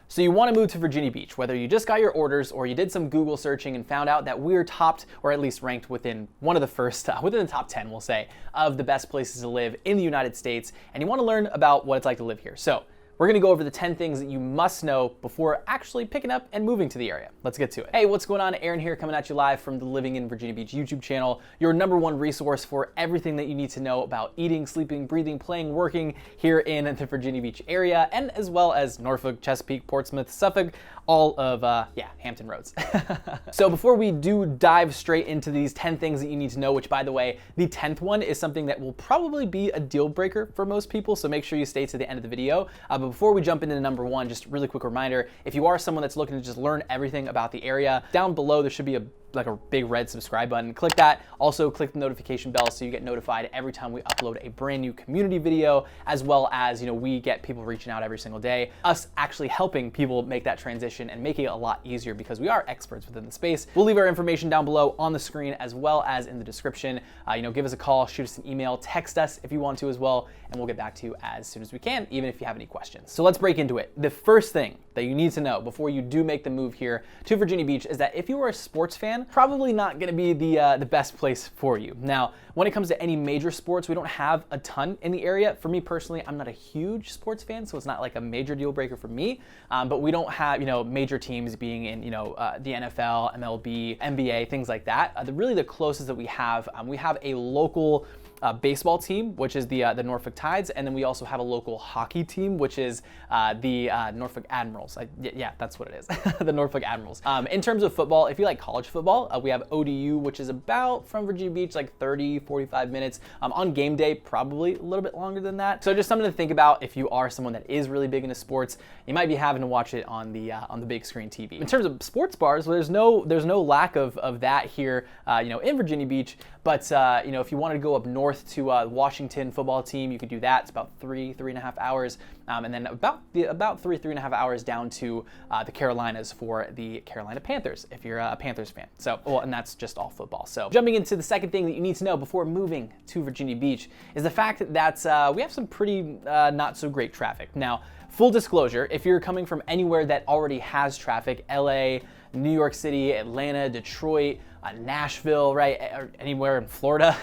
So you want to move to Virginia Beach, whether you just got your orders or you did some Google searching and found out that we're topped, or at least ranked within one of the first, within the top 10, we'll say, of the best places to live in the United States, and you want to learn about what it's like to live here. So we're gonna go over the 10 things that you must know before actually picking up and moving to the area. Let's get to it. Hey, what's going on? Aaron here, coming at you live from the Living in Virginia Beach YouTube channel, your #1 resource for everything that you need to know about eating, sleeping, breathing, playing, working here in the Virginia Beach area, and as well as Norfolk, Chesapeake, Portsmouth, Suffolk, all of, Hampton Roads. So before we do dive straight into these 10 things that you need to know, which by the way, the 10th one is something that will probably be a deal breaker for most people, so make sure you stay to the end of the video. But before we jump into #1, just a really quick reminder, if you are someone that's looking to just learn everything about the area, down below there should be a big red subscribe button. Click that. Also click the notification bell so you get notified every time we upload a brand new community video, as well as, we get people reaching out every single day, us actually helping people make that transition and making it a lot easier because we are experts within the space. We'll leave our information down below on the screen as well as in the description. Give us a call, shoot us an email, text us if you want to as well, and we'll get back to you as soon as we can, even if you have any questions. So let's break into it. The first thing that you need to know before you do make the move here to Virginia Beach is that if you are a sports fan, probably not going to be the best place for you. Now, when it comes to any major sports, we don't have a ton in the area. For me personally, I'm not a huge sports fan, so it's not like a major deal breaker for me. But we don't have, major teams being in, the NFL, MLB, NBA, things like that. Really the closest that we have a local baseball team, which is the Norfolk Tides, and then we also have a local hockey team, which is the Norfolk Admirals. Yeah, that's what it is, the Norfolk Admirals. In terms of football, if you like college football, we have ODU, which is about from Virginia Beach, like 30, 45 minutes. On game day, probably a little bit longer than that. So just something to think about if you are someone that is really big into sports. You might be having to watch it on the big screen TV. In terms of sports bars, there's no lack of that here, in Virginia Beach. But if you wanted to go up north to Washington football team, you could do that. It's about 3.5 hours, and then about 3.5 hours down to the Carolinas for the Carolina Panthers, if you're a Panthers fan. So, and that's just all football. So, jumping into the second thing that you need to know before moving to Virginia Beach is the fact that we have some pretty not so great traffic. Now, full disclosure, if you're coming from anywhere that already has traffic, LA, New York City, Atlanta, Detroit, Nashville, right, or anywhere in Florida,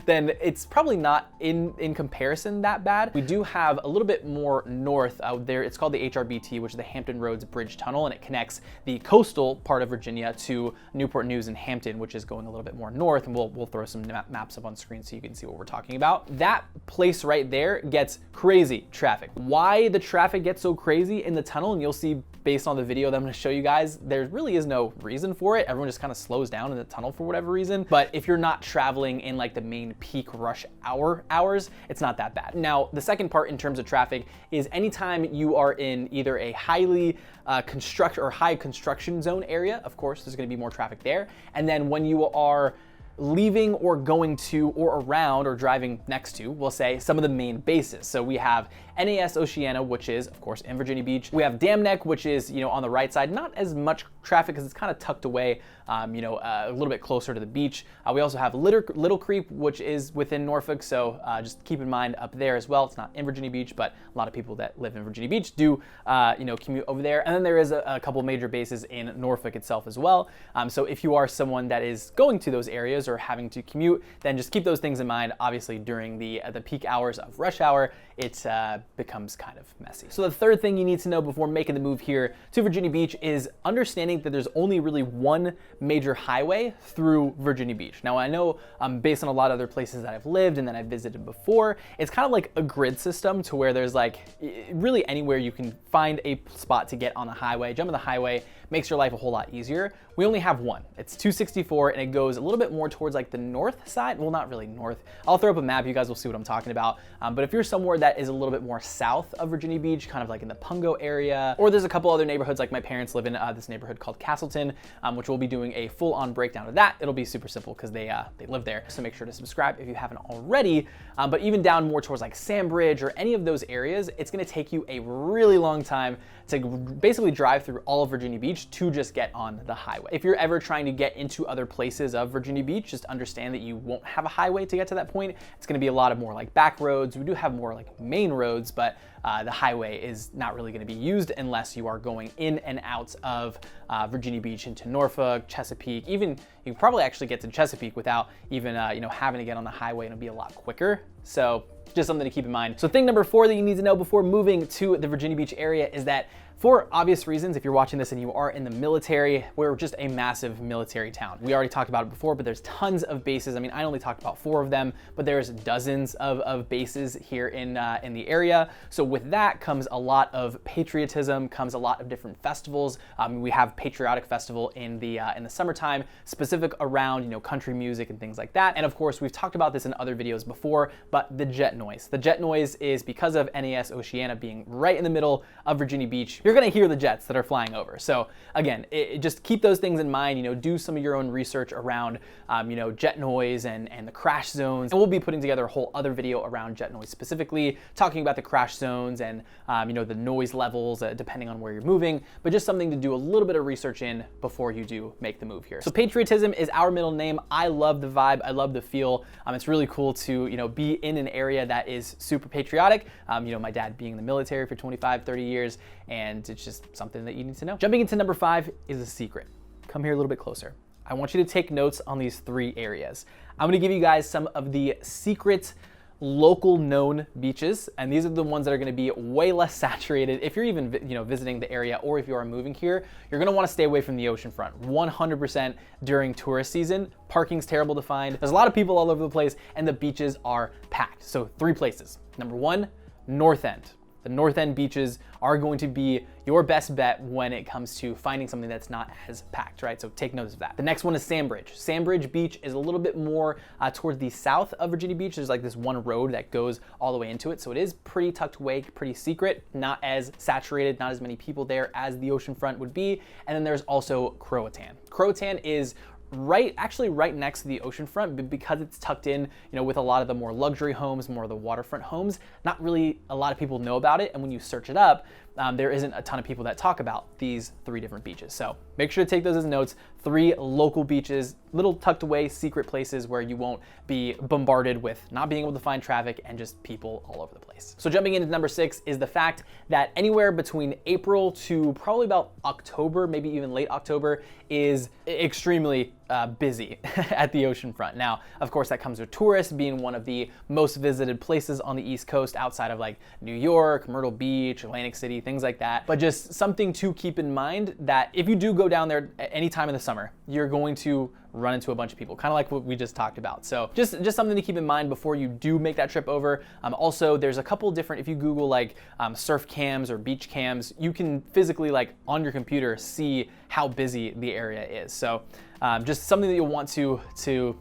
then it's probably not in comparison that bad. We do have a little bit more north out there. It's called the HRBT, which is the Hampton Roads Bridge Tunnel, and it connects the coastal part of Virginia to Newport News and Hampton, which is going a little bit more north, and we'll throw some maps up on screen so you can see what we're talking about. That place right there gets crazy traffic. Why the traffic gets so crazy in the tunnel, and you'll see based on the video that I'm going to show you guys, there really is no reason for it. Everyone just kind of slows down in the tunnel for whatever reason. But if you're not traveling in like the main peak rush hours, it's not that bad. Now, the second part in terms of traffic is anytime you are in either a highly high construction zone area, of course, there's going to be more traffic there. And then when you are leaving or going to or around or driving next to, we'll say, some of the main bases. So we have NAS Oceana, which is, of course, in Virginia Beach. We have Dam Neck, which is, on the right side. Not as much traffic because it's kind of tucked away, a little bit closer to the beach. We also have Little Creek, which is within Norfolk. So just keep in mind up there as well. It's not in Virginia Beach, but a lot of people that live in Virginia Beach do, commute over there. And then there is a couple major bases in Norfolk itself as well. So if you are someone that is going to those areas or having to commute, then just keep those things in mind. Obviously, during the peak hours of rush hour, it becomes kind of messy. So the third thing you need to know before making the move here to Virginia Beach is understanding that there's only really one major highway through Virginia Beach. Now, I know based on a lot of other places that I've lived and that I've visited before, it's kind of like a grid system to where there's like really anywhere you can find a spot to get on the highway, jump on the highway, makes your life a whole lot easier. We only have one. It's 264 and it goes a little bit more towards like the north side. Well, not really north. I'll throw up a map. You guys will see what I'm talking about. But if you're somewhere that is a little bit more south of Virginia Beach, kind of like in the Pungo area, or there's a couple other neighborhoods, like my parents live in this neighborhood called Castleton, which we'll be doing a full-on breakdown of that. It'll be super simple because they live there. So make sure to subscribe if you haven't already. But even down more towards like Sandbridge or any of those areas, it's gonna take you a really long time to basically drive through all of Virginia Beach to just get on the highway. If you're ever trying to get into other places of Virginia Beach, just understand that you won't have a highway to get to that point. It's gonna be a lot of more like back roads. We do have more like main roads, roads, but the highway is not really going to be used unless you are going in and out of Virginia Beach into Norfolk, Chesapeake. Even you can probably actually get to Chesapeake without even having to get on the highway, and it'll be a lot quicker. So just something to keep in mind. So thing number 4 that you need to know before moving to the Virginia Beach area is that, for obvious reasons, if you're watching this and you are in the military, we're just a massive military town. We already talked about it before, but there's tons of bases. I mean, I only talked about 4 of them, but there's dozens of bases here in the area. So with that comes a lot of patriotism, comes a lot of different festivals. We have Patriotic Festival in the summertime, specific around country music and things like that. And of course, we've talked about this in other videos before, but the jet noise. The jet noise is because of NAS Oceana being right in the middle of Virginia Beach. You're gonna hear the jets that are flying over. So again, just keep those things in mind. Do some of your own research around jet noise and the crash zones. And we'll be putting together a whole other video around jet noise, specifically talking about the crash zones and the noise levels depending on where you're moving, but just something to do a little bit of research in before you do make the move here. So patriotism is our middle name. I love the vibe. I love the feel. It's really cool to be in an area that is super patriotic. My dad being in the military for 25, 30 years, and it's just something that you need to know. Jumping into number 5 is a secret. Come here a little bit closer. I want you to take notes on these 3 areas. I'm gonna give you guys some of the secret local known beaches, and these are the ones that are going to be way less saturated. If you're even visiting the area, or if you are moving here, you're going to want to stay away from the ocean front 100% during tourist season. Parking's terrible to find. There's a lot of people all over the place, and the beaches are packed. So 3 places. Number 1, North End. The North End beaches are going to be your best bet when it comes to finding something that's not as packed, right? So take notice of that. The next one is Sandbridge. Sandbridge Beach is a little bit more towards the south of Virginia Beach. There's like this one road that goes all the way into it. So it is pretty tucked away, pretty secret, not as saturated, not as many people there as the oceanfront would be. And then there's also Croatan. Croatan is actually right next to the oceanfront, but because it's tucked in, with a lot of the more luxury homes, more of the waterfront homes, not really a lot of people know about it. And when you search it up, there isn't a ton of people that talk about these 3 different beaches. So make sure to take those as notes. 3 local beaches, little tucked away secret places where you won't be bombarded with not being able to find traffic and just people all over the place. So jumping into number 6 is the fact that anywhere between April to probably about October, maybe even late October, is extremely busy at the oceanfront. Now, of course, that comes with tourists being one of the most visited places on the East Coast outside of like New York, Myrtle Beach, Atlantic City, things like that. But just something to keep in mind that if you do go down there at any time in the summer, you're going to run into a bunch of people, kind of like what we just talked about. So just something to keep in mind before you do make that trip over. Also, there's a couple different, if you Google like surf cams or beach cams, you can physically like on your computer see how busy the area is. So just something that you'll want to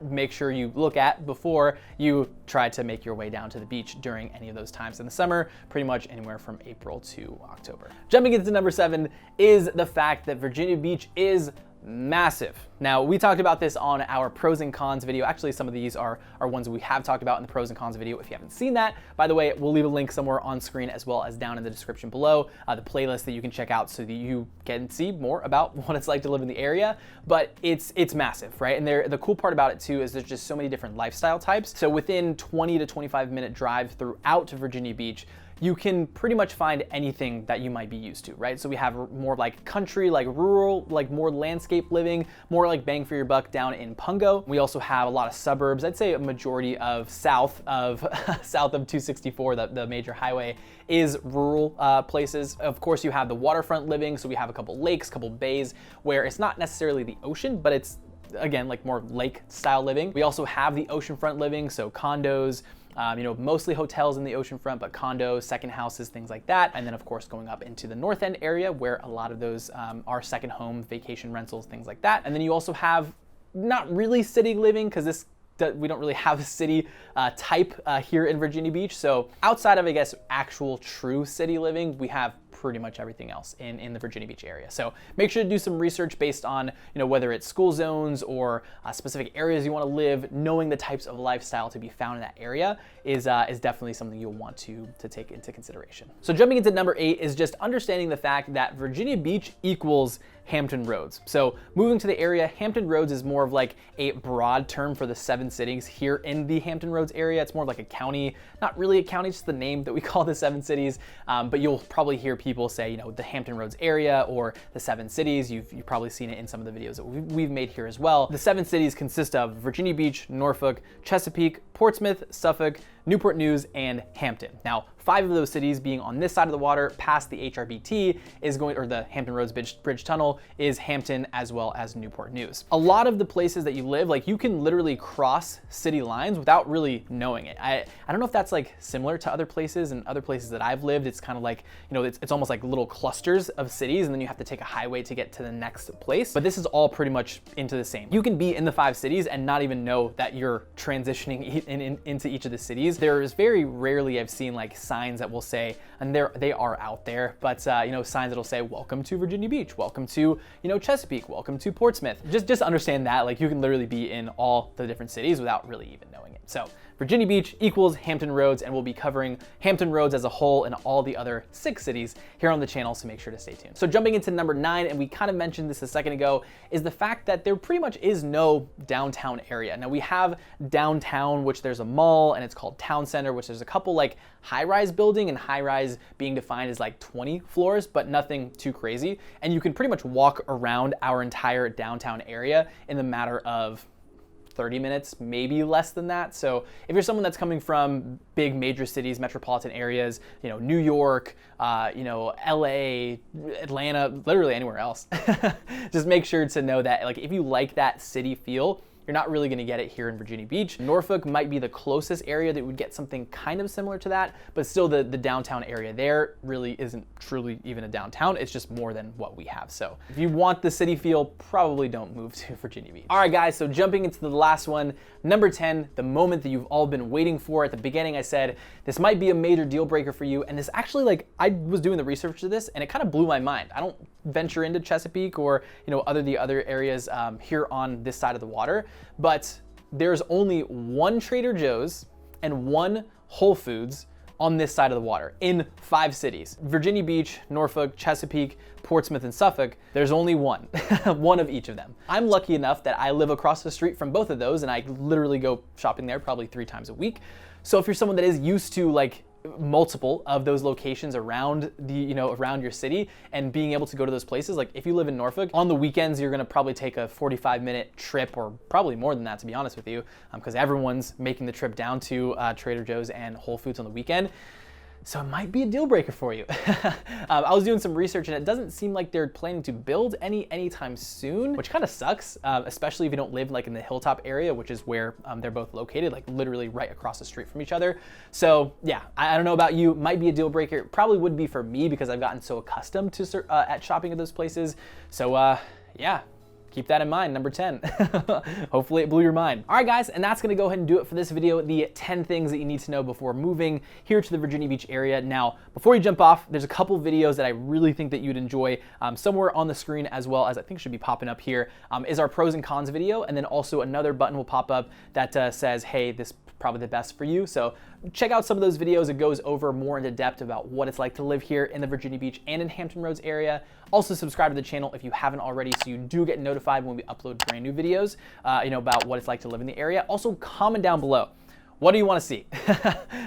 make sure you look at before you try to make your way down to the beach during any of those times in the summer, pretty much anywhere from April to October. Jumping into number 7 is the fact that Virginia Beach is massive. Now, we talked about this on our pros and cons video. Actually, some of these are ones we have talked about in the pros and cons video. If you haven't seen that, by the way, we'll leave a link somewhere on screen as well as down in the description below, the playlist that you can check out so that you can see more about what it's like to live in the area. But it's massive, right? And the cool part about it too is there's just so many different lifestyle types. So within 20 to 25 minute drive throughout Virginia Beach, you can pretty much find anything that you might be used to, right? So we have more like country, like rural, like more landscape living, more like bang for your buck down in Pungo. We also have a lot of suburbs. I'd say a majority of south of 264, the major highway, is rural places. Of course, you have the waterfront living. So we have a couple lakes, couple bays where it's not necessarily the ocean, but it's, again, like more lake style living. We also have the oceanfront living, so condos, mostly hotels in the oceanfront, but condos, second houses, things like that. And then of course, going up into the North End area where a lot of those are second home, vacation rentals, things like that. And then you also have not really city living, because we don't really have a city type here in Virginia Beach. So outside of, I guess, actual true city living, we have pretty much everything else in the Virginia Beach area. So make sure to do some research based on, whether it's school zones or specific areas you want to live. Knowing the types of lifestyle to be found in that area is definitely something you'll want to take into consideration. So jumping into number 8 is just understanding the fact that Virginia Beach equals Hampton Roads. So moving to the area, Hampton Roads is more of like a broad term for the 7 cities here in the Hampton Roads area. It's more of like a county, not really a county, just the name that we call the 7 cities. But you'll probably hear people say, you know, the Hampton Roads area or the 7 cities. You've probably seen it in some of the videos that we've made here as well. The 7 cities consist of Virginia Beach, Norfolk, Chesapeake, Portsmouth, Suffolk, Newport News, and Hampton. Now, 5 of those cities being on this side of the water past the HRBT is going, or the Hampton Roads Bridge Tunnel, is Hampton as well as Newport News. A lot of the places that you live, like you can literally cross city lines without really knowing it. I don't know if that's like similar to other places, and other places that I've lived, it's kind of like, you know, it's almost like little clusters of cities, and then you have to take a highway to get to the next place. But this is all pretty much into the same. You can be in the 5 cities and not even know that you're transitioning into each of the cities. There's very rarely I've seen like signs that will say, and they are out there, but you know, signs that'll say, welcome to Virginia Beach, welcome to, you know, Chesapeake, welcome to Portsmouth. Just understand that, like, you can literally be in all the different cities without really even knowing it. So Virginia Beach equals Hampton Roads, and we'll be covering Hampton Roads as a whole and all the other 6 cities here on the channel, so make sure to stay tuned. So jumping into number 9, and we kind of mentioned this a second ago, is the fact that there pretty much is no downtown area. Now we have downtown, which there's a mall, and it's called Town Center, which there's a couple like high-rise building, and high-rise being defined as like 20 floors, but nothing too crazy. And you can pretty much walk around our entire downtown area in the matter of 30 minutes, maybe less than that. So if you're someone that's coming from big major cities, metropolitan areas, you know, New York, you know, LA, Atlanta, literally anywhere else, just make sure to know that, like, if you like that city feel, you're not really gonna get it here in Virginia Beach. Norfolk might be the closest area that would get something kind of similar to that, but still the downtown area there really isn't truly even a downtown. It's just more than what we have. So if you want the city feel, probably don't move to Virginia Beach. All right, guys, so jumping into the last one, number 10, the moment that you've all been waiting for. At the beginning, I said, this might be a major deal breaker for you. And this actually, like, I was doing the research to this and it kind of blew my mind. I don't venture into Chesapeake or, you know, the other areas here on this side of the water, but there's only 1 Trader Joe's and 1 Whole Foods on this side of the water in 5 cities. Virginia Beach, Norfolk, Chesapeake, Portsmouth, and Suffolk, there's only 1, one of each of them. I'm lucky enough that I live across the street from both of those, and I literally go shopping there probably 3 times a week. So if you're someone that is used to like multiple of those locations around the, you know, around your city and being able to go to those places, like if you live in Norfolk, on the weekends you're gonna probably take a 45-minute trip, or probably more than that, to be honest with you, because everyone's making the trip down to Trader Joe's and Whole Foods on the weekend. So it might be a deal breaker for you. I was doing some research and it doesn't seem like they're planning to build anytime soon, which kind of sucks, especially if you don't live like in the Hilltop area, which is where they're both located, like literally right across the street from each other. So yeah, I don't know about you, might be a deal breaker. It probably would be for me because I've gotten so accustomed to at shopping at those places. So yeah. Keep that in mind, number 10. Hopefully it blew your mind. All right, guys, and that's gonna go ahead and do it for this video, the 10 things that you need to know before moving here to the Virginia Beach area. Now, before you jump off, there's a couple videos that I really think that you'd enjoy. Somewhere on the screen, as well as I think should be popping up here, is our pros and cons video, and then also another button will pop up that says, hey, this probably the best for you. So check out some of those videos. It goes over more into depth about what it's like to live here in the Virginia Beach and in Hampton Roads area. Also subscribe to the channel if you haven't already, so you do get notified when we upload brand new videos, you know, about what it's like to live in the area. Also comment down below. What do you want to see?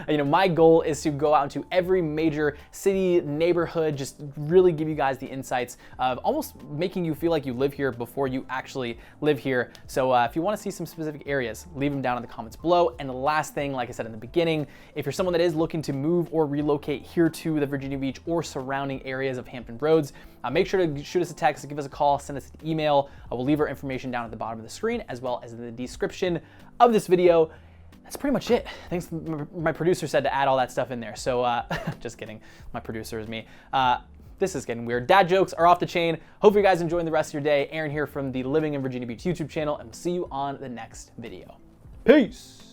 You know, my goal is to go out into every major city, neighborhood, just really give you guys the insights of almost making you feel like you live here before you actually live here. So if you want to see some specific areas, leave them down in the comments below. And the last thing, like I said in the beginning, if you're someone that is looking to move or relocate here to the Virginia Beach or surrounding areas of Hampton Roads, make sure to shoot us a text, give us a call, send us an email. I will leave our information down at the bottom of the screen, as well as in the description of this video. That's pretty much it. Thanks. My producer said to add all that stuff in there. So just kidding. My producer is me. This is getting weird. Dad jokes are off the chain. Hope you guys enjoying the rest of your day. Aaron here from the Living in Virginia Beach YouTube channel, and we'll see you on the next video. Peace.